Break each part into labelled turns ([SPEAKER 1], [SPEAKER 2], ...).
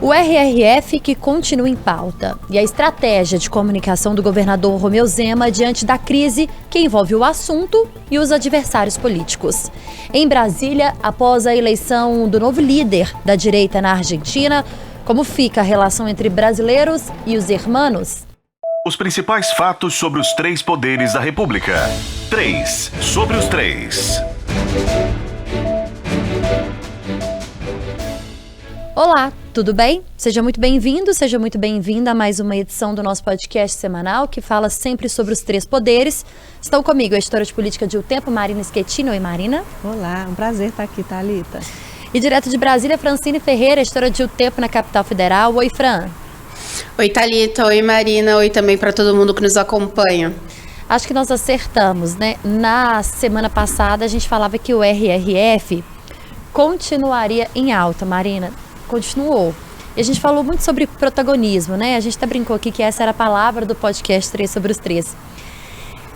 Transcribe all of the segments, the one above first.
[SPEAKER 1] O RRF que continua em pauta e a estratégia de comunicação do governador Romeu Zema diante da crise que envolve o assunto e os adversários políticos. Em Brasília, após a eleição do novo líder da direita na Argentina, como fica a relação entre brasileiros e os hermanos?
[SPEAKER 2] Os principais fatos sobre os três poderes da República. 3 sobre os 3.
[SPEAKER 1] Olá, tudo bem? Seja muito bem-vindo, seja muito bem-vinda a mais uma edição do nosso podcast semanal que fala sempre sobre os três poderes. Estão comigo a editora de política de O Tempo, Marina Schettino. Oi, Marina.
[SPEAKER 3] Olá, um prazer estar aqui, Thalita.
[SPEAKER 1] E direto de Brasília, Francine Ferreira, editora de O Tempo na capital federal. Oi, Fran.
[SPEAKER 4] Oi, Thalita. Oi, Marina. Oi também para todo mundo que nos acompanha.
[SPEAKER 1] Acho que nós acertamos, né? Na semana passada a gente falava que o RRF continuaria em alta, Marina. Continuou. E a gente falou muito sobre protagonismo, né? A gente até brincou aqui que essa era a palavra do podcast 3 sobre os 3.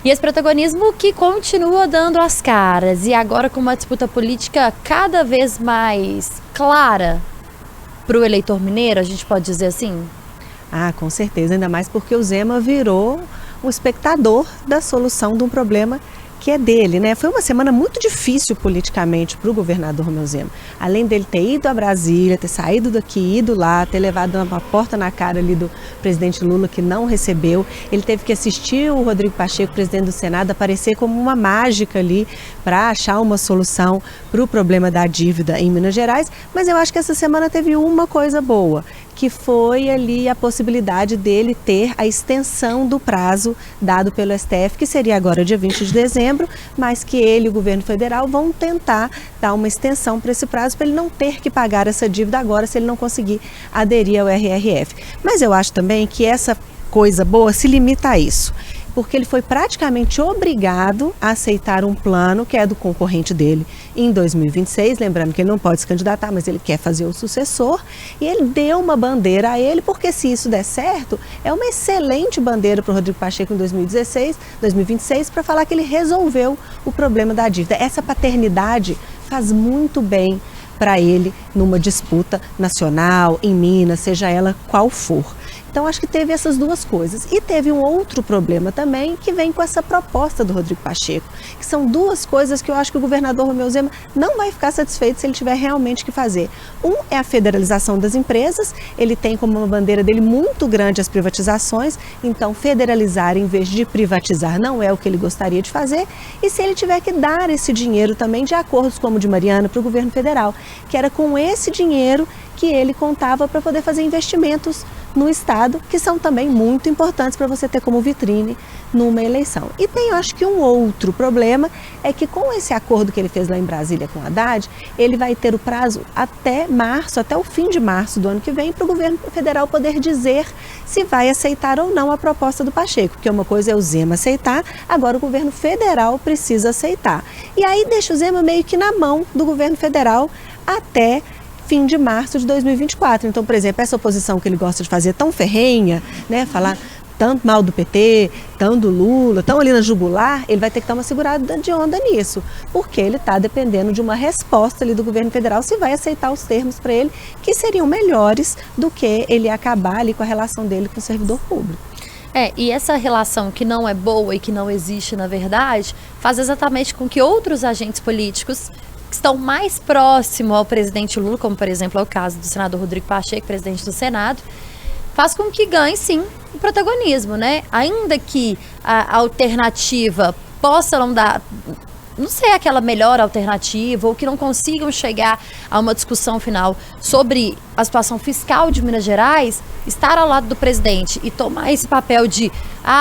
[SPEAKER 1] E esse protagonismo que continua dando as caras. E agora com uma disputa política cada vez mais clara para o eleitor mineiro, a gente pode dizer assim?
[SPEAKER 3] Ah, com certeza. Ainda mais porque o Zema virou um espectador da solução de um problema que é dele, né? Foi uma semana muito difícil politicamente para o governador Romeu Zema. Além dele ter ido a Brasília, ter saído daqui, ido lá, ter levado uma porta na cara ali do presidente Lula que não recebeu, ele teve que assistir o Rodrigo Pacheco, presidente do Senado, aparecer como uma mágica ali para achar uma solução para o problema da dívida em Minas Gerais. Mas eu acho que essa semana teve uma coisa boa, que foi ali a possibilidade dele ter a extensão do prazo dado pelo STF, que seria agora dia 20 de dezembro, mas que ele e o governo federal vão tentar dar uma extensão para esse prazo, para ele não ter que pagar essa dívida agora se ele não conseguir aderir ao RRF. Mas eu acho também que essa coisa boa se limita a isso, porque ele foi praticamente obrigado a aceitar um plano que é do concorrente dele em 2026, lembrando que ele não pode se candidatar, mas ele quer fazer o sucessor, e ele deu uma bandeira a ele, porque se isso der certo, é uma excelente bandeira para o Rodrigo Pacheco em 2026, para falar que ele resolveu o problema da dívida. Essa paternidade faz muito bem para ele numa disputa nacional, em Minas, seja ela qual for. Então, acho que teve essas duas coisas. E teve um outro problema também que vem com essa proposta do Rodrigo Pacheco, que são duas coisas que eu acho que o governador Romeu Zema não vai ficar satisfeito se ele tiver realmente que fazer. Um é a federalização das empresas, ele tem como uma bandeira dele muito grande as privatizações, então federalizar em vez de privatizar não é o que ele gostaria de fazer, e se ele tiver que dar esse dinheiro também de acordos como o de Mariana para o governo federal, que era com esse dinheiro que ele contava para poder fazer investimentos no Estado, que são também muito importantes para você ter como vitrine numa eleição. E tem, eu acho que um outro problema, é que com esse acordo que ele fez lá em Brasília com o Haddad, ele vai ter o prazo até março, até o fim de março do ano que vem, para o governo federal poder dizer se vai aceitar ou não a proposta do Pacheco, porque uma coisa é o Zema aceitar, agora o governo federal precisa aceitar. E aí deixa o Zema meio que na mão do governo federal até fim de março de 2024. Então, por exemplo, essa oposição que ele gosta de fazer tão ferrenha, né, falar tanto mal do PT, tanto do Lula, tão ali na jugular, ele vai ter que dar uma segurada de onda nisso, porque ele está dependendo de uma resposta ali do governo federal se vai aceitar os termos para ele, que seriam melhores do que ele acabar ali com a relação dele com o servidor público.
[SPEAKER 1] E essa relação que não é boa e que não existe na verdade, faz exatamente com que outros agentes políticos que estão mais próximos ao presidente Lula, como por exemplo é o caso do senador Rodrigo Pacheco, presidente do Senado, faz com que ganhe sim o protagonismo, né? Ainda que a alternativa possa não dar, não sei, aquela melhor alternativa, ou que não consigam chegar a uma discussão final sobre a situação fiscal de Minas Gerais, estar ao lado do presidente e tomar esse papel de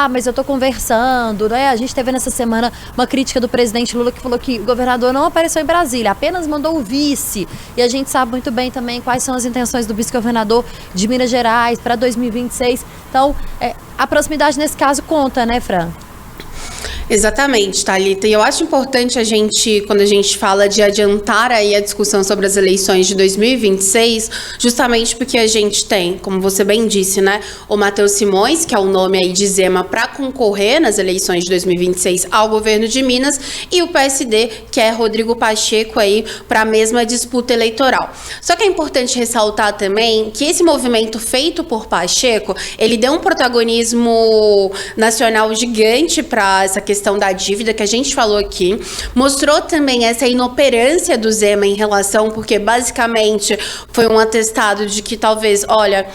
[SPEAKER 1] mas eu tô conversando, né? A gente teve nessa semana uma crítica do presidente Lula que falou que o governador não apareceu em Brasília, apenas mandou o vice, e a gente sabe muito bem também quais são as intenções do vice-governador de Minas Gerais para 2026, então a proximidade nesse caso conta, né, Fran?
[SPEAKER 4] Exatamente, Thalita. E eu acho importante quando a gente fala de adiantar aí a discussão sobre as eleições de 2026, justamente porque a gente tem, como você bem disse, né, o Matheus Simões, que é o nome aí de Zema para concorrer nas eleições de 2026 ao governo de Minas, e o PSD, que é Rodrigo Pacheco aí para a mesma disputa eleitoral. Só que é importante ressaltar também que esse movimento feito por Pacheco, ele deu um protagonismo nacional gigante para essa questão da dívida que a gente falou aqui, mostrou também essa inoperância do Zema em relação, porque basicamente foi um atestado de que talvez, olha,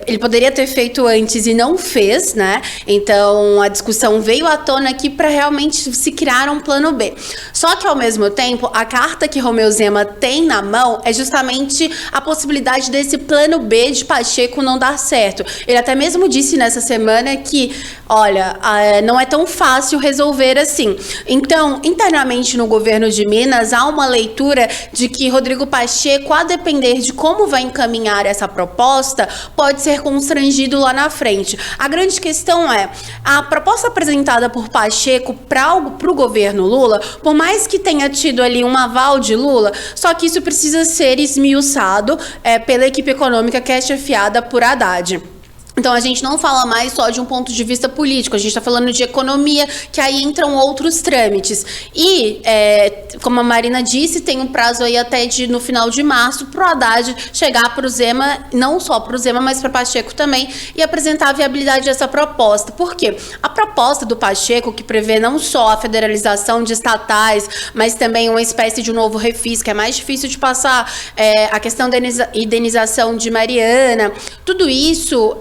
[SPEAKER 4] ele poderia ter feito antes e não fez, né? Então a discussão veio à tona aqui para realmente se criar um plano B. Só que ao mesmo tempo, a carta que Romeu Zema tem na mão é justamente a possibilidade desse plano B de Pacheco não dar certo. Ele até mesmo disse nessa semana que, olha, não é tão fácil resolver assim. Então, internamente no governo de Minas, há uma leitura de que Rodrigo Pacheco, a depender de como vai encaminhar essa proposta, pode ser constrangido lá na frente. A grande questão é, a proposta apresentada por Pacheco para o governo Lula, por mais que tenha tido ali um aval de Lula, só que isso precisa ser esmiuçado pela equipe econômica que é chefiada por Haddad. Então, a gente não fala mais só de um ponto de vista político, a gente está falando de economia, que aí entram outros trâmites. E, como a Marina disse, tem um prazo aí até no final de março para o Haddad chegar para o Zema, não só para o Zema, mas para Pacheco também, e apresentar a viabilidade dessa proposta. Por quê? A proposta do Pacheco, que prevê não só a federalização de estatais, mas também uma espécie de um novo refis, que é mais difícil de passar, a questão da indenização de Mariana, tudo isso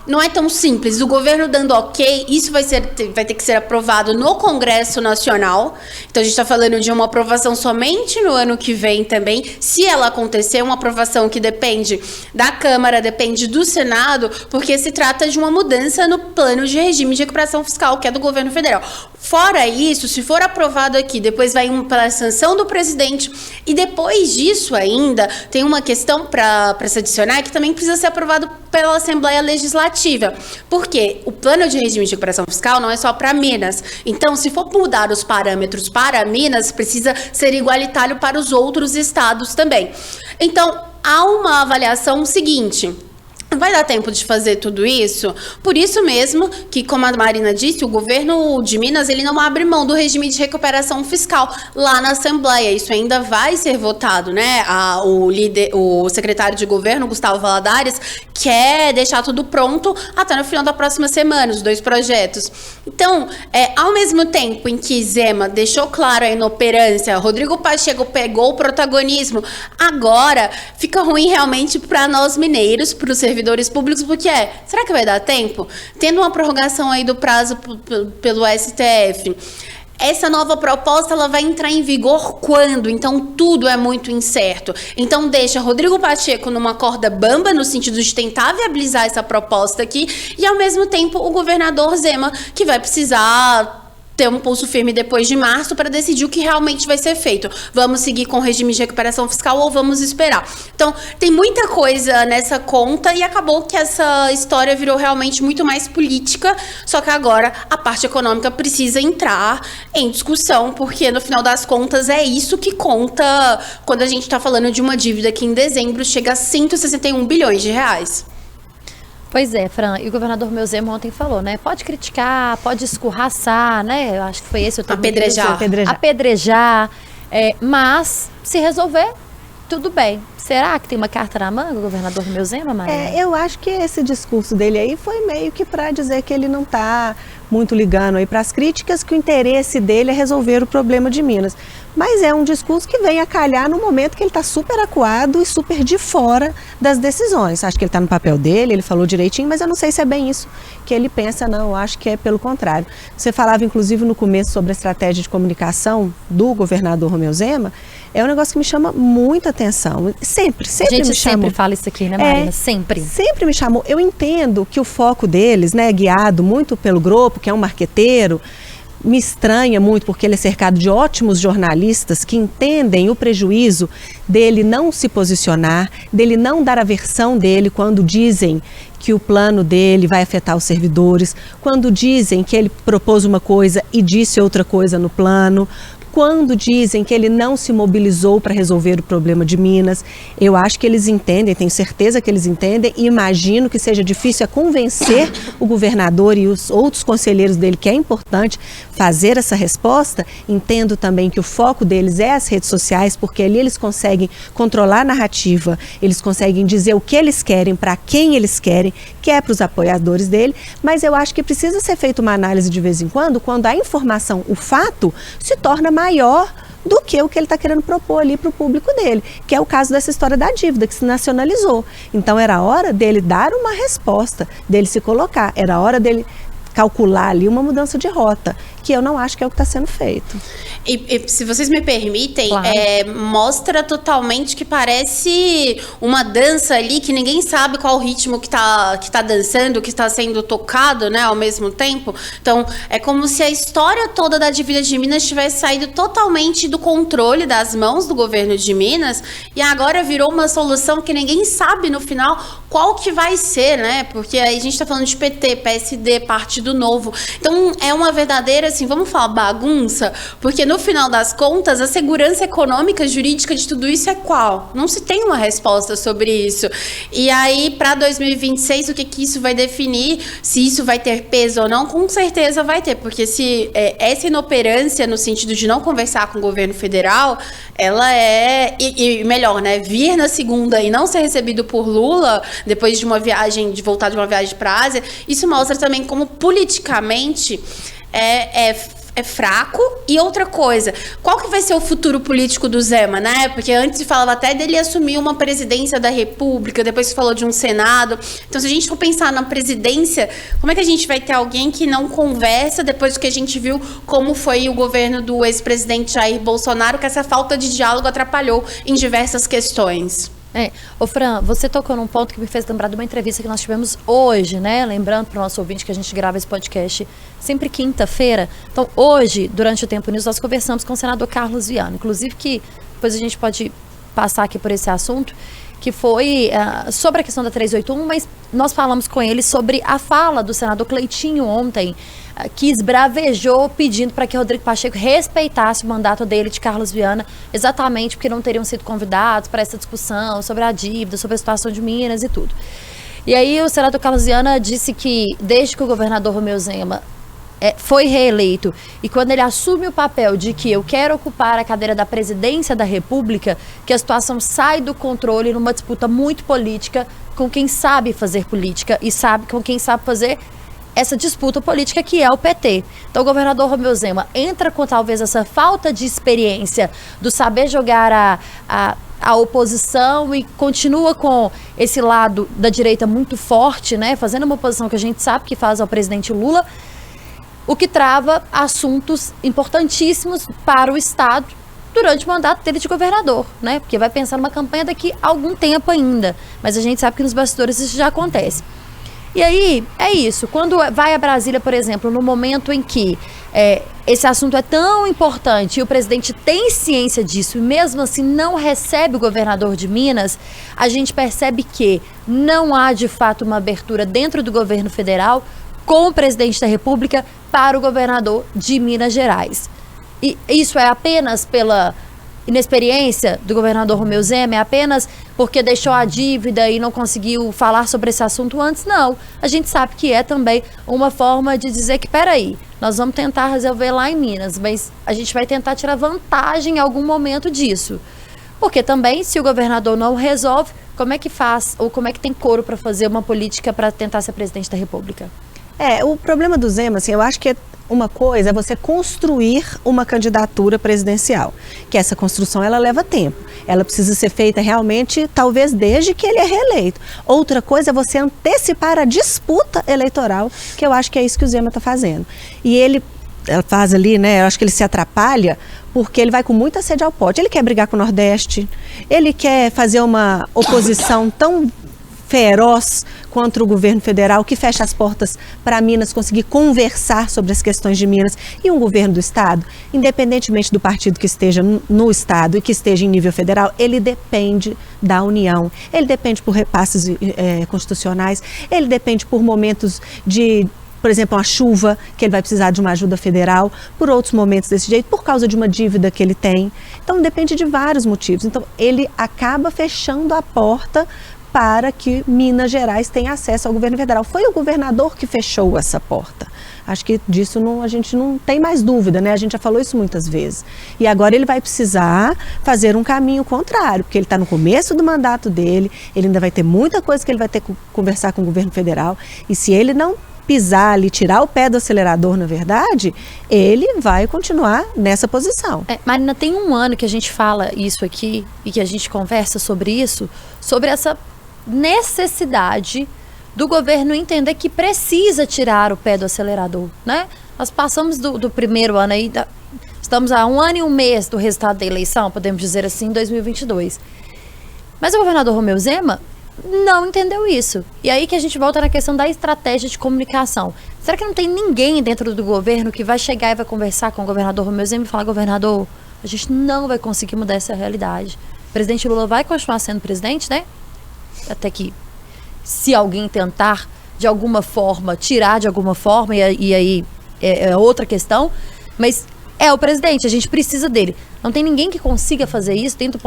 [SPEAKER 4] não é tão simples. O governo dando ok, isso vai ter que ser aprovado no Congresso Nacional. Então a gente está falando de uma aprovação somente no ano que vem também. Se ela acontecer, uma aprovação que depende da Câmara, depende do Senado, porque se trata de uma mudança no plano de regime de recuperação fiscal, que é do governo federal. Fora isso, se for aprovado aqui, depois vai para a sanção do presidente, e depois disso ainda tem uma questão para se adicionar, que também precisa ser aprovado pela Assembleia Legislativa. Porque o plano de regime de recuperação fiscal não é só para Minas. Então, se for mudar os parâmetros para Minas, precisa ser igualitário para os outros estados também. Então, há uma avaliação seguinte: vai dar tempo de fazer tudo isso? Por isso mesmo que, como a Marina disse, o governo de Minas, ele não abre mão do regime de recuperação fiscal lá na Assembleia. Isso ainda vai ser votado, né? O secretário de governo, Gustavo Valadares, quer deixar tudo pronto até no final da próxima semana, os 2 projetos. Então, ao mesmo tempo em que Zema deixou claro a inoperância, Rodrigo Pacheco pegou o protagonismo, agora fica ruim realmente para nós mineiros, para os servidores públicos, porque será que vai dar tempo? Tendo uma prorrogação aí do prazo pelo STF, essa nova proposta, ela vai entrar em vigor quando? Então, tudo é muito incerto. Então, deixa Rodrigo Pacheco numa corda bamba, no sentido de tentar viabilizar essa proposta aqui, e, ao mesmo tempo, o governador Zema, que vai precisar ter um pulso firme depois de março para decidir o que realmente vai ser feito. Vamos seguir com o regime de recuperação fiscal ou vamos esperar? Então, tem muita coisa nessa conta e acabou que essa história virou realmente muito mais política, só que agora a parte econômica precisa entrar em discussão, porque no final das contas é isso que conta quando a gente está falando de uma dívida que em dezembro chega a 161 bilhões de reais.
[SPEAKER 1] Pois é, Fran, e o governador Romeu Zema ontem falou, né? Pode criticar, pode escorraçar, né? Eu acho que foi esse o termo. Apedrejar. Mas, se resolver, tudo bem. Será que tem uma carta na manga, o governador Romeu Zema, Maria?
[SPEAKER 3] Eu acho que esse discurso dele aí foi meio que para dizer que ele não está muito ligando aí para as críticas, que o interesse dele é resolver o problema de Minas. Mas é um discurso que vem a calhar no momento que ele está super acuado e super de fora das decisões. Acho que ele está no papel dele, ele falou direitinho, mas eu não sei se é bem isso que ele pensa, não. Eu acho que é pelo contrário. Você falava, inclusive, no começo sobre a estratégia de comunicação do governador Romeu Zema. É um negócio que me chama muita atenção. Sempre me chamou. A gente sempre
[SPEAKER 1] fala isso aqui, né, Marina? Sempre.
[SPEAKER 3] Sempre me chamou. Eu entendo que o foco deles, né, guiado muito pelo grupo, que é um marqueteiro, me estranha muito, porque ele é cercado de ótimos jornalistas que entendem o prejuízo dele não se posicionar, dele não dar a versão dele quando dizem que o plano dele vai afetar os servidores, quando dizem que ele propôs uma coisa e disse outra coisa no plano, quando dizem que ele não se mobilizou para resolver o problema de Minas. Eu acho que eles entendem, tenho certeza que eles entendem, e imagino que seja difícil convencer o governador e os outros conselheiros dele que é importante fazer essa resposta. Entendo também que o foco deles é as redes sociais, porque ali eles conseguem controlar a narrativa, eles conseguem dizer o que eles querem, para quem eles querem, que é para os apoiadores dele, mas eu acho que precisa ser feita uma análise de vez em quando a informação, o fato, se torna maior do que o que ele está querendo propor ali para o público dele, que é o caso dessa história da dívida, que se nacionalizou. Então era hora dele dar uma resposta, dele se colocar, era hora dele calcular ali uma mudança de rota, que eu não acho que é o que está sendo feito.
[SPEAKER 4] E se vocês me permitem,
[SPEAKER 1] claro,
[SPEAKER 4] mostra totalmente que parece uma dança ali, que ninguém sabe qual o ritmo que tá dançando, que está sendo tocado, né, ao mesmo tempo. Então, é como se a história toda da dívida de Minas tivesse saído totalmente do controle das mãos do governo de Minas, e agora virou uma solução que ninguém sabe no final qual que vai ser, né? Porque aí a gente está falando de PT, PSD, Partido Novo. Então, é uma verdadeira, assim, vamos falar bagunça, porque no final das contas, a segurança econômica, jurídica de tudo isso é qual? Não se tem uma resposta sobre isso. E aí, para 2026, o que isso vai definir, se isso vai ter peso ou não, com certeza vai ter, porque se essa inoperância no sentido de não conversar com o governo federal, ela é, e melhor, né, vir na segunda e não ser recebido por Lula, depois de uma viagem, de voltar de uma viagem para a Ásia, isso mostra também como politicamente é fraco. E outra coisa, qual que vai ser o futuro político do Zema, né? Porque antes se falava até dele assumir uma presidência da República, depois se falou de um Senado. Então, se a gente for pensar na presidência, como é que a gente vai ter alguém que não conversa depois do que a gente viu como foi o governo do ex-presidente Jair Bolsonaro, que essa falta de diálogo atrapalhou em diversas questões?
[SPEAKER 1] Ô Fran, você tocou num ponto que me fez lembrar de uma entrevista que nós tivemos hoje, né? Lembrando para o nosso ouvinte que a gente grava esse podcast sempre quinta-feira. Então, hoje, durante o Tempo News, nós conversamos com o senador Carlos Viana. Inclusive que depois a gente pode passar aqui por esse assunto, que foi sobre a questão da 381, mas nós falamos com ele sobre a fala do senador Cleitinho ontem, que esbravejou pedindo para que Rodrigo Pacheco respeitasse o mandato dele, de Carlos Viana, exatamente porque não teriam sido convidados para essa discussão sobre a dívida, sobre a situação de Minas e tudo. E aí o senador Carlos Viana disse que desde que o governador Romeu Zema foi reeleito, e quando ele assume o papel de que eu quero ocupar a cadeira da presidência da República, que a situação sai do controle numa disputa muito política com quem sabe fazer política e com quem sabe fazer essa disputa política, que é o PT. Então o governador Romeu Zema entra com talvez essa falta de experiência do saber jogar a oposição e continua com esse lado da direita muito forte, né, fazendo uma oposição que a gente sabe que faz ao presidente Lula, o que trava assuntos importantíssimos para o Estado durante o mandato dele de governador, né? Porque vai pensar numa campanha daqui a algum tempo ainda, mas a gente sabe que nos bastidores isso já acontece. E aí, é isso, quando vai a Brasília, por exemplo, no momento em que esse assunto é tão importante e o presidente tem ciência disso e mesmo assim não recebe o governador de Minas, a gente percebe que não há de fato uma abertura dentro do governo federal com o presidente da República para o governador de Minas Gerais. E isso é apenas pela inexperiência do governador Romeu Zema? É apenas porque deixou a dívida e não conseguiu falar sobre esse assunto antes? Não. A gente sabe que é também uma forma de dizer que, peraí, nós vamos tentar resolver lá em Minas, mas a gente vai tentar tirar vantagem em algum momento disso. Porque também, se o governador não resolve, como é que faz, ou como é que tem coro para fazer uma política para tentar ser presidente da República?
[SPEAKER 3] O problema do Zema, assim, eu acho que uma coisa é você construir uma candidatura presidencial, que essa construção ela leva tempo, ela precisa ser feita realmente, talvez desde que ele é reeleito. Outra coisa é você antecipar a disputa eleitoral, que eu acho que é isso que o Zema está fazendo. E ele faz ali, né, eu acho que ele se atrapalha porque ele vai com muita sede ao pote, ele quer brigar com o Nordeste, ele quer fazer uma oposição tão feroz contra o governo federal, que fecha as portas para Minas conseguir conversar sobre as questões de Minas, e um governo do estado, independentemente do partido que esteja no estado e que esteja em nível federal, ele depende da União, ele depende por repasses constitucionais, ele depende por momentos de, por exemplo, uma chuva, que ele vai precisar de uma ajuda federal, por outros momentos desse jeito, por causa de uma dívida que ele tem. Então, depende de vários motivos. Então, ele acaba fechando a porta para que Minas Gerais tenha acesso ao governo federal. Foi o governador que fechou essa porta. Acho que disso a gente não tem mais dúvida, né? A gente já falou isso muitas vezes. E agora ele vai precisar fazer um caminho contrário, porque ele está no começo do mandato dele, ele ainda vai ter muita coisa que ele vai ter que conversar com o governo federal, e se ele não pisar ali, tirar o pé do acelerador, na verdade, ele vai continuar nessa posição.
[SPEAKER 1] Marina, tem um ano que a gente fala isso aqui e que a gente conversa sobre isso, sobre essa necessidade do governo entender que precisa tirar o pé do acelerador, né? Nós passamos do primeiro ano aí, estamos há 1 ano e 1 mês do resultado da eleição, podemos dizer assim, em 2022. Mas o governador Romeu Zema não entendeu isso. E aí que a gente volta na questão da estratégia de comunicação. Será que não tem ninguém dentro do governo que vai chegar e vai conversar com o governador Romeu Zema e falar: governador, a gente não vai conseguir mudar essa realidade. O presidente Lula vai continuar sendo presidente, né? Até que, se alguém tentar, de alguma forma, tirar de alguma forma, e aí é outra questão, mas é o presidente, a gente precisa dele. Não tem ninguém que consiga fazer isso dentro do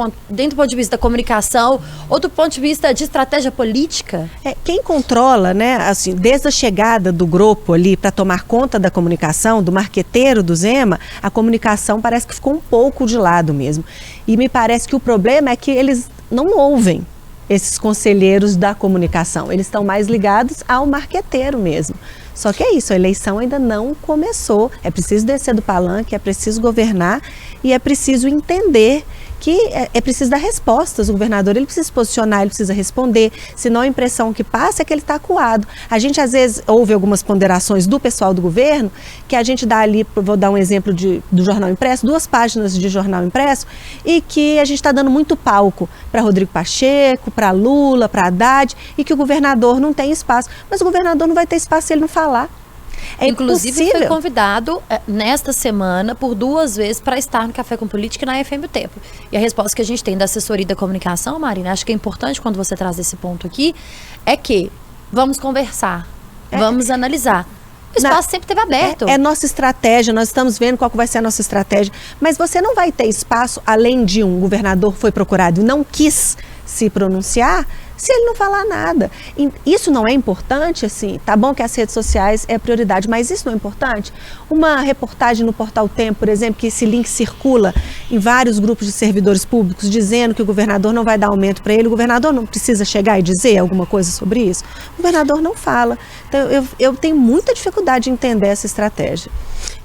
[SPEAKER 1] ponto de vista da comunicação ou do ponto de vista de estratégia política.
[SPEAKER 3] Quem controla, né, assim, desde a chegada do grupo ali para tomar conta da comunicação, do marqueteiro do Zema, a comunicação parece que ficou um pouco de lado mesmo. E me parece que o problema é que eles não ouvem esses conselheiros da comunicação. Eles estão mais ligados ao marqueteiro mesmo. Só que é isso, a eleição ainda não começou. É preciso descer do palanque, é preciso governar e é preciso entender que é preciso dar respostas. O governador, ele precisa se posicionar, ele precisa responder, senão a impressão que passa é que ele está acuado. A gente às vezes ouve algumas ponderações do pessoal do governo, que a gente dá ali, vou dar um exemplo do jornal impresso, 2 páginas de jornal impresso, e que a gente está dando muito palco para Rodrigo Pacheco, para Lula, para Haddad, e que o governador não tem espaço. Mas o governador não vai ter espaço se ele não falar.
[SPEAKER 1] Inclusive, foi convidado nesta semana por 2 vezes para estar no Café com Política e na FM o Tempo. E a resposta que a gente tem da assessoria da comunicação, Marina, acho que é importante quando você traz esse ponto aqui, é que vamos conversar, vamos analisar. O espaço sempre esteve aberto.
[SPEAKER 3] É nossa estratégia, nós estamos vendo qual vai ser a nossa estratégia. Mas você não vai ter espaço, além de um governador foi procurado e não quis se pronunciar, se ele não falar nada. Isso não é importante, assim, tá bom que as redes sociais é prioridade, mas isso não é importante? Uma reportagem no Portal Tempo, por exemplo, que esse link circula em vários grupos de servidores públicos, dizendo que o governador não vai dar aumento para ele, o governador não precisa chegar e dizer alguma coisa sobre isso? O governador não fala. Então, eu tenho muita dificuldade de entender essa estratégia.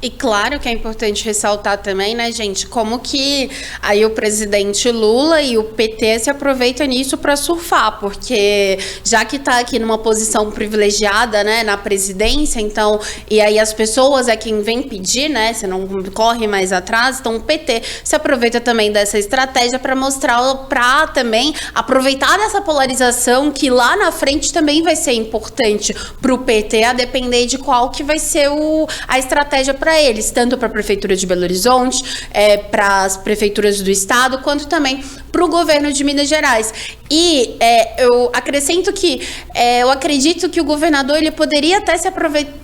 [SPEAKER 4] E claro que é importante ressaltar também, né, gente, como que aí o presidente Lula e o PT se aproveitam nisso para surfar, porque já que está aqui numa posição privilegiada, né, na presidência, então, e aí as pessoas é quem vem pedir, né, você não corre mais atrás, então o PT se aproveita também dessa estratégia para mostrar, para também aproveitar dessa polarização que lá na frente também vai ser importante para o PT, a depender de qual que vai ser a estratégia para eles, tanto para a Prefeitura de Belo Horizonte, para as prefeituras do estado, quanto também para o governo de Minas Gerais. E eu acrescento que eu acredito que o governador ele poderia até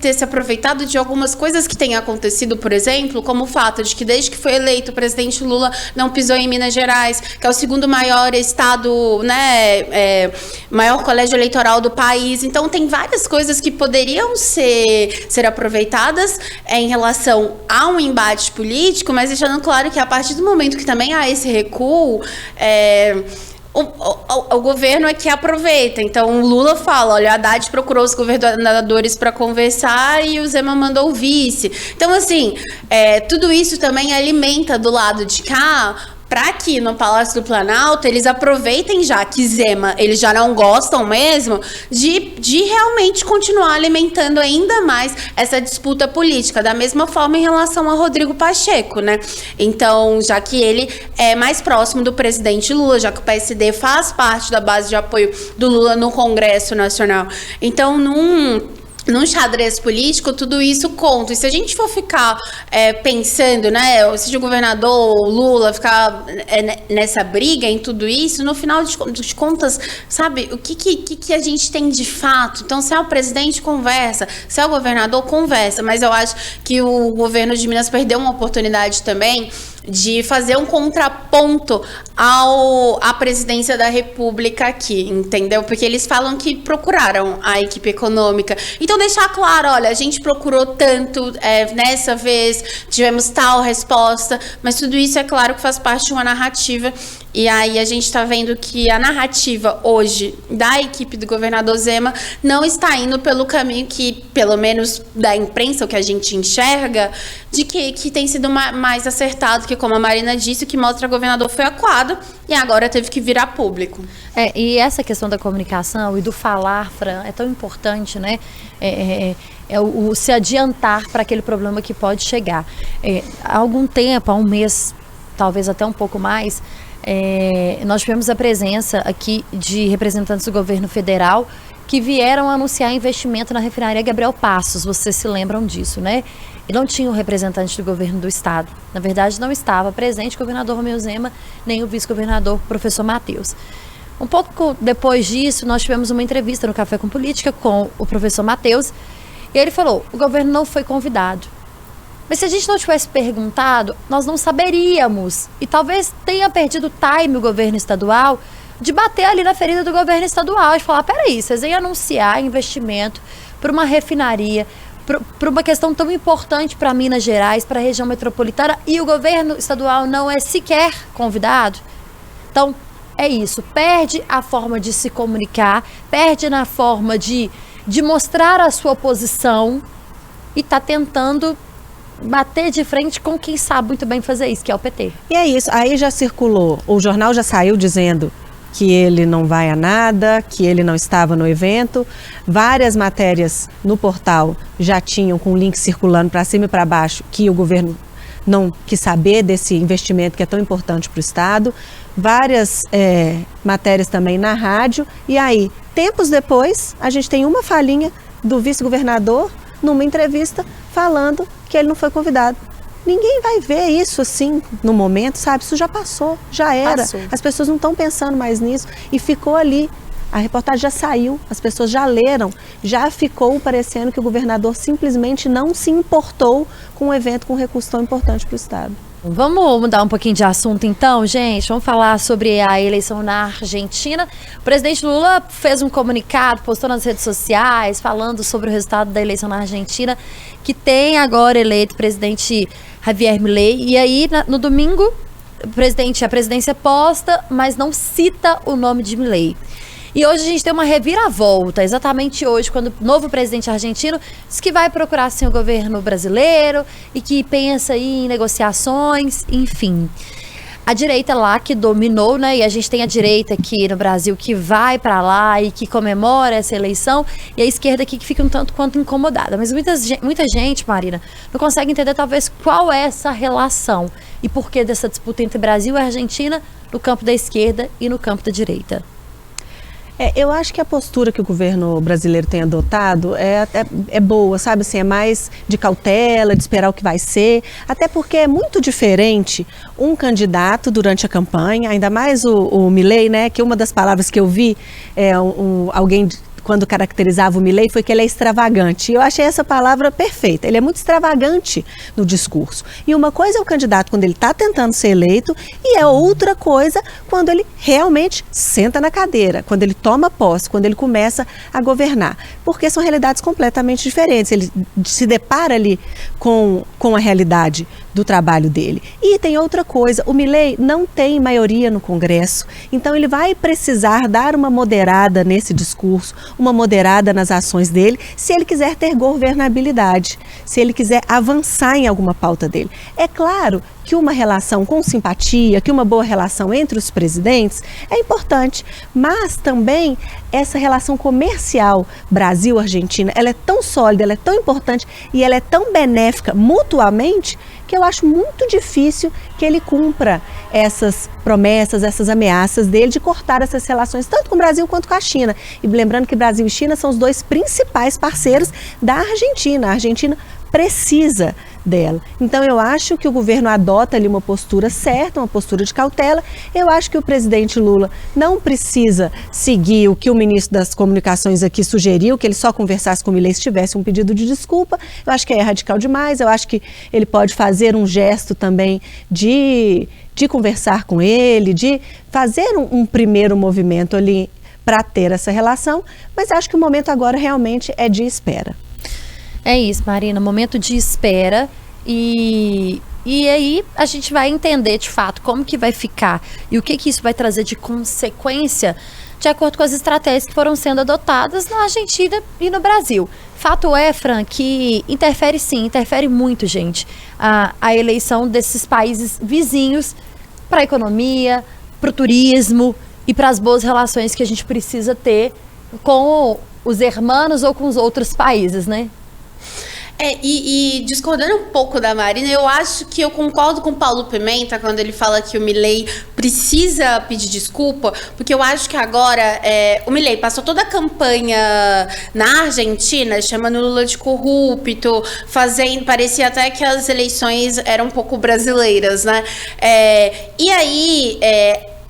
[SPEAKER 4] ter se aproveitado de algumas coisas que têm acontecido, por exemplo, como o fato de que desde que foi eleito o presidente Lula não pisou em Minas Gerais, que é o 2º maior estado, né, maior colégio eleitoral do país. Então tem várias coisas que poderiam ser aproveitadas em relação a um embate político, mas deixando claro que a partir do momento que também há esse recuo, o governo é que aproveita. Então, o Lula fala, olha, a Haddad procurou os governadores para conversar e o Zema mandou o vice. Então, assim, tudo isso também alimenta do lado de cá para que no Palácio do Planalto eles aproveitem já que Zema, eles já não gostam mesmo de realmente continuar alimentando ainda mais essa disputa política, da mesma forma em relação a Rodrigo Pacheco, né? Então, já que ele é mais próximo do presidente Lula, já que o PSD faz parte da base de apoio do Lula no Congresso Nacional. Então, num xadrez político, tudo isso conta. E se a gente for ficar pensando, né, seja o governador Lula ficar nessa briga em tudo isso, no final de contas, sabe, o que a gente tem de fato? Então, se é o presidente, conversa. Se é o governador, conversa. Mas eu acho que o governo de Minas perdeu uma oportunidade também de fazer um contraponto à presidência da República aqui, entendeu? Porque eles falam que procuraram a equipe econômica. Então, deixar claro, olha, a gente procurou tanto, nessa vez tivemos tal resposta, mas tudo isso é claro que faz parte de uma narrativa. E aí a gente está vendo que a narrativa hoje da equipe do governador Zema não está indo pelo caminho que, pelo menos da imprensa, o que a gente enxerga, de que tem sido mais acertado, que como a Marina disse, o que mostra que o governador foi acuado e agora teve que virar público.
[SPEAKER 1] E essa questão da comunicação e do falar, Fran, é tão importante, né? O se adiantar para aquele problema que pode chegar. Há algum tempo, há um mês, talvez até um pouco mais, nós tivemos a presença aqui de representantes do governo federal que vieram anunciar investimento na refinaria Gabriel Passos. Vocês se lembram disso, né? E não tinha um representante do governo do estado. Na verdade, não estava presente o governador Romeu Zema, nem o vice-governador professor Matheus. Um pouco depois disso, nós tivemos uma entrevista no Café com Política com o professor Matheus, e ele falou, o governo não foi convidado. Mas se a gente não tivesse perguntado, nós não saberíamos. E talvez tenha perdido o time o governo estadual de bater ali na ferida do governo estadual e falar, peraí, vocês vêm anunciar investimento para uma refinaria, para uma questão tão importante para Minas Gerais, para a região metropolitana, e o governo estadual não é sequer convidado. Então, é isso, perde a forma de se comunicar, perde na forma de mostrar a sua posição e está tentando bater de frente com quem sabe muito bem fazer isso, que é o PT.
[SPEAKER 3] E é isso, aí já circulou, o jornal já saiu dizendo que ele não vai a nada, que ele não estava no evento. Várias matérias no portal já tinham com link circulando para cima e para baixo que o governo não quis saber desse investimento que é tão importante para o Estado. Várias matérias também na rádio. E aí, tempos depois, a gente tem uma falinha do vice-governador numa entrevista falando que ele não foi convidado. Ninguém vai ver isso assim no momento, sabe? Isso já passou, já era. Passou. As pessoas não estão pensando mais nisso e ficou ali. A reportagem já saiu, as pessoas já leram, já ficou parecendo que o governador simplesmente não se importou com um evento com um recurso tão importante para o Estado.
[SPEAKER 1] Vamos mudar um pouquinho de assunto então, gente? Vamos falar sobre a eleição na Argentina. O presidente Lula fez um comunicado, postou nas redes sociais, falando sobre o resultado da eleição na Argentina, que tem agora eleito o presidente Javier Milei. E aí, no domingo, a presidência posta, mas não cita o nome de Milei. E hoje a gente tem uma reviravolta, exatamente hoje, quando o novo presidente argentino diz que vai procurar sim o governo brasileiro e que pensa aí em negociações, enfim. A direita lá que dominou, né? E a gente tem a direita aqui no Brasil que vai para lá e que comemora essa eleição, e a esquerda aqui que fica um tanto quanto incomodada. Mas muita gente, Marina, não consegue entender talvez qual é essa relação e por que dessa disputa entre Brasil e Argentina no campo da esquerda e no campo da direita.
[SPEAKER 3] Eu acho que a postura que o governo brasileiro tem adotado é boa, sabe? Assim, é mais de cautela, de esperar o que vai ser, até porque é muito diferente um candidato durante a campanha, ainda mais o Milei, né? Que uma das palavras que eu vi, alguém quando caracterizava o Milei foi que ele é extravagante. E eu achei essa palavra perfeita. Ele é muito extravagante no discurso. E uma coisa é o candidato quando ele está tentando ser eleito e é outra coisa quando ele realmente senta na cadeira, quando ele toma posse, quando ele começa a governar. Porque são realidades completamente diferentes. Ele se depara ali com a realidade do trabalho dele. E tem outra coisa, o Milei não tem maioria no Congresso, então ele vai precisar dar uma moderada nesse discurso, uma moderada nas ações dele, se ele quiser ter governabilidade, se ele quiser avançar em alguma pauta dele. É claro que uma relação com simpatia, que uma boa relação entre os presidentes é importante, mas também essa relação comercial Brasil-Argentina, ela é tão sólida, ela é tão importante e ela é tão benéfica mutuamente que eu acho muito difícil que ele cumpra essas promessas, essas ameaças dele de cortar essas relações, tanto com o Brasil quanto com a China. E lembrando que Brasil e China são os dois principais parceiros da Argentina. A Argentina precisa dela. Então eu acho que o governo adota ali uma postura certa, uma postura de cautela. Eu acho que o presidente Lula não precisa seguir o que o ministro das Comunicações aqui sugeriu, que ele só conversasse com o Milei se tivesse um pedido de desculpa. Eu acho que é radical demais. Eu acho que ele pode fazer um gesto também de conversar com ele, de fazer um primeiro movimento ali para ter essa relação, mas acho que o momento agora realmente é de espera.
[SPEAKER 1] É isso, Marina, momento de espera e aí a gente vai entender de fato como que vai ficar e o que isso vai trazer de consequência de acordo com as estratégias que foram sendo adotadas na Argentina e no Brasil. Fato é, Fran, que interfere sim, interfere muito, gente, a eleição desses países vizinhos para a economia, para o turismo e para as boas relações que a gente precisa ter com os hermanos ou com os outros países, né?
[SPEAKER 4] E discordando um pouco da Marina, eu acho que eu concordo com o Paulo Pimenta quando ele fala que o Milei precisa pedir desculpa, porque eu acho que agora o Milei passou toda a campanha na Argentina chamando Lula de corrupto, parecia até que as eleições eram um pouco brasileiras, né? E aí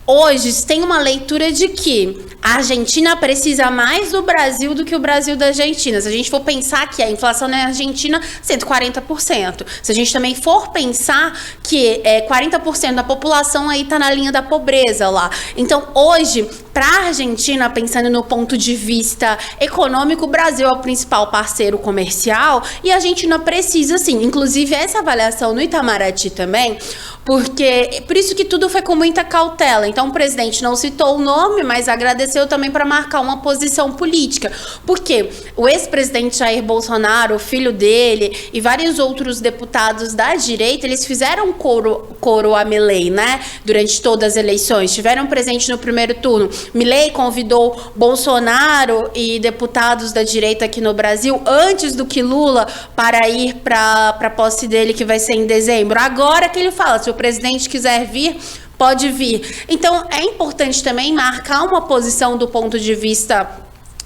[SPEAKER 4] hoje tem uma leitura de que a Argentina precisa mais do Brasil do que o Brasil da Argentina. Se a gente for pensar que a inflação na Argentina é 140%. Se a gente também for pensar que 40% da população aí está na linha da pobreza lá. Então, hoje, para a Argentina, pensando no ponto de vista econômico, o Brasil é o principal parceiro comercial e a Argentina precisa, sim. Inclusive, essa avaliação no Itamaraty também, porque por isso que tudo foi com muita cautela. Então, o presidente não citou o nome, mas agradeceu também para marcar uma posição política. Porque o ex-presidente Jair Bolsonaro, o filho dele e vários outros deputados da direita, eles fizeram coro a Milei, né? Durante todas as eleições. Estiveram presentes no primeiro turno. Milei convidou Bolsonaro e deputados da direita aqui no Brasil antes do que Lula para ir para a posse dele, que vai ser em dezembro. Agora que ele fala, se o presidente quiser vir, pode vir. Então, é importante também marcar uma posição do ponto de vista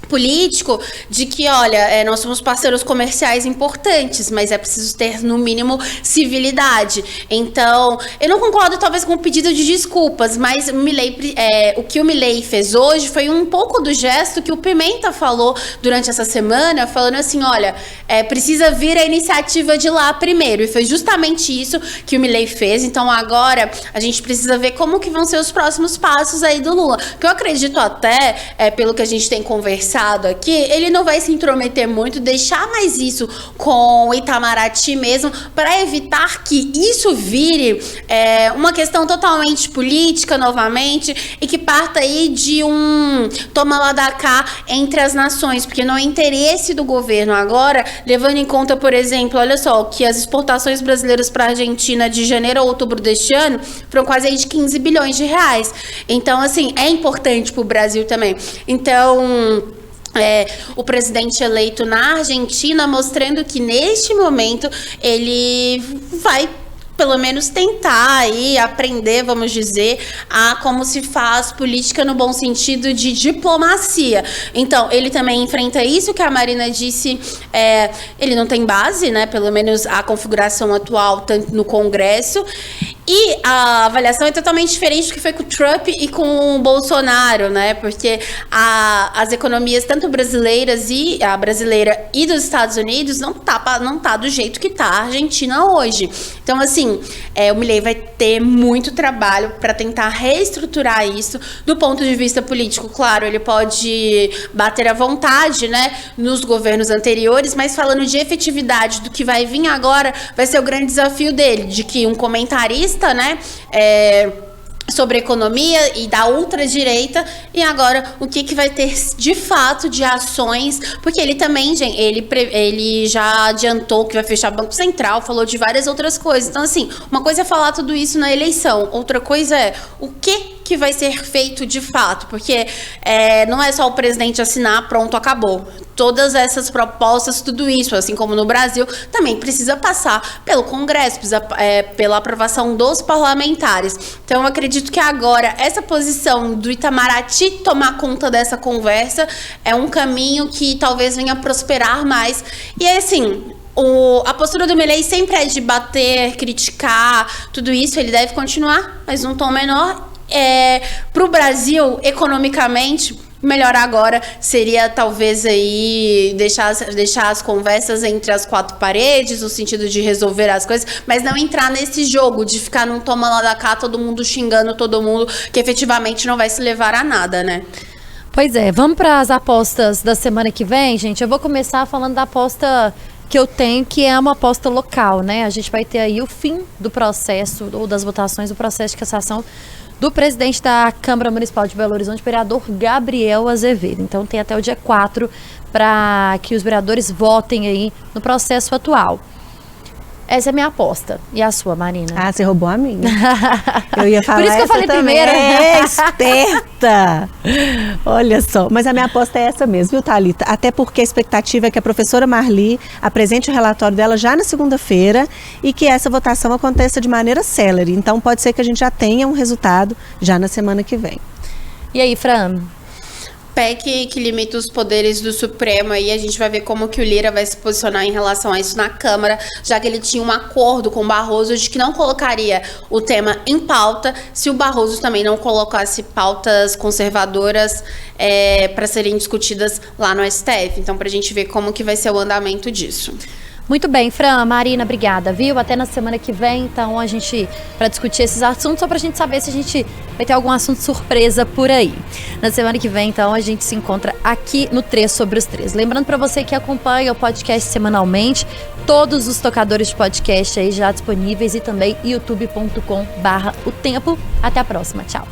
[SPEAKER 4] político de que, olha, nós somos parceiros comerciais importantes, mas é preciso ter, no mínimo, civilidade. Então, eu não concordo, talvez, com o pedido de desculpas, mas o que o Milei fez hoje foi um pouco do gesto que o Pimenta falou durante essa semana, falando assim, olha, precisa vir a iniciativa de lá primeiro, e foi justamente isso que o Milei fez. Então, agora, a gente precisa ver como que vão ser os próximos passos aí do Lula, que eu acredito até, pelo que a gente tem conversado aqui, ele não vai se intrometer muito, deixar mais isso com o Itamaraty mesmo, para evitar que isso vire uma questão totalmente política novamente e que parta aí de um toma lá da cá entre as nações, porque não é interesse do governo agora, levando em conta, por exemplo, olha só, que as exportações brasileiras para a Argentina de janeiro a outubro deste ano foram quase aí de 15 bilhões de reais. Então, assim, é importante para o Brasil também. Então, o presidente eleito na Argentina mostrando que neste momento ele vai pelo menos tentar aí aprender, vamos dizer, a como se faz política no bom sentido de diplomacia. Então, ele também enfrenta isso que a Marina disse, ele não tem base, né, pelo menos a configuração atual, tanto no Congresso, e a avaliação é totalmente diferente do que foi com o Trump e com o Bolsonaro, né? Porque as economias, tanto brasileiras e a brasileira e dos Estados Unidos, não tá do jeito que tá a Argentina hoje. Então, assim, o Milei vai ter muito trabalho para tentar reestruturar isso do ponto de vista político. Claro, ele pode bater à vontade, né, nos governos anteriores, mas falando de efetividade do que vai vir agora, vai ser o grande desafio dele, de que um comentarista, né, sobre economia e da ultradireita, e agora o que vai ter de fato de ações, porque ele também, gente, ele já adiantou que vai fechar Banco Central, falou de várias outras coisas. Então, assim, uma coisa é falar tudo isso na eleição, outra coisa é o que vai ser feito de fato, porque não é só o presidente assinar, pronto, acabou. Todas essas propostas, tudo isso, assim como no Brasil, também precisa passar pelo Congresso, precisa pela aprovação dos parlamentares. Então, eu acredito que agora, essa posição do Itamaraty tomar conta dessa conversa é um caminho que talvez venha prosperar mais. E assim, a postura do Milei sempre é de bater, criticar, tudo isso, ele deve continuar, mas num tom menor. Para o Brasil, economicamente, melhor agora seria talvez aí deixar as conversas entre as quatro paredes, no sentido de resolver as coisas, mas não entrar nesse jogo de ficar num toma lá da cá, todo mundo xingando todo mundo, que efetivamente não vai se levar a nada, né?
[SPEAKER 1] Pois é, vamos para as apostas da semana que vem, gente. Eu vou começar falando da aposta que eu tenho, que é uma aposta local, né? A gente vai ter aí o fim do processo, ou das votações do processo de cassação do presidente da Câmara Municipal de Belo Horizonte, vereador Gabriel Azevedo. Então tem até o dia 4 para que os vereadores votem aí no processo atual. Essa é a minha aposta. E a sua, Marina?
[SPEAKER 3] Ah, você roubou a minha. Eu ia falar.
[SPEAKER 1] Por isso que eu falei
[SPEAKER 3] também.
[SPEAKER 1] primeiro.
[SPEAKER 3] É esperta! Olha só. Mas a minha aposta é essa mesmo, viu, Thalita? Até porque a expectativa é que a professora Marli apresente o relatório dela já na segunda-feira e que essa votação aconteça de maneira célere. Então pode ser que a gente já tenha um resultado já na semana que vem.
[SPEAKER 1] E aí, Fran?
[SPEAKER 4] PEC que limita os poderes do Supremo, aí a gente vai ver como que o Lira vai se posicionar em relação a isso na Câmara, já que ele tinha um acordo com o Barroso de que não colocaria o tema em pauta se o Barroso também não colocasse pautas conservadoras para serem discutidas lá no STF. Então, para a gente ver como que vai ser o andamento disso.
[SPEAKER 1] Muito bem, Fran, Marina, obrigada, viu? Até na semana que vem, então, a gente, para discutir esses assuntos, só pra gente saber se a gente vai ter algum assunto surpresa por aí. Na semana que vem, então, a gente se encontra aqui no 3 sobre os 3. Lembrando pra você que acompanha o podcast semanalmente, todos os tocadores de podcast aí já disponíveis e também youtube.com/otempo. Até a próxima, tchau.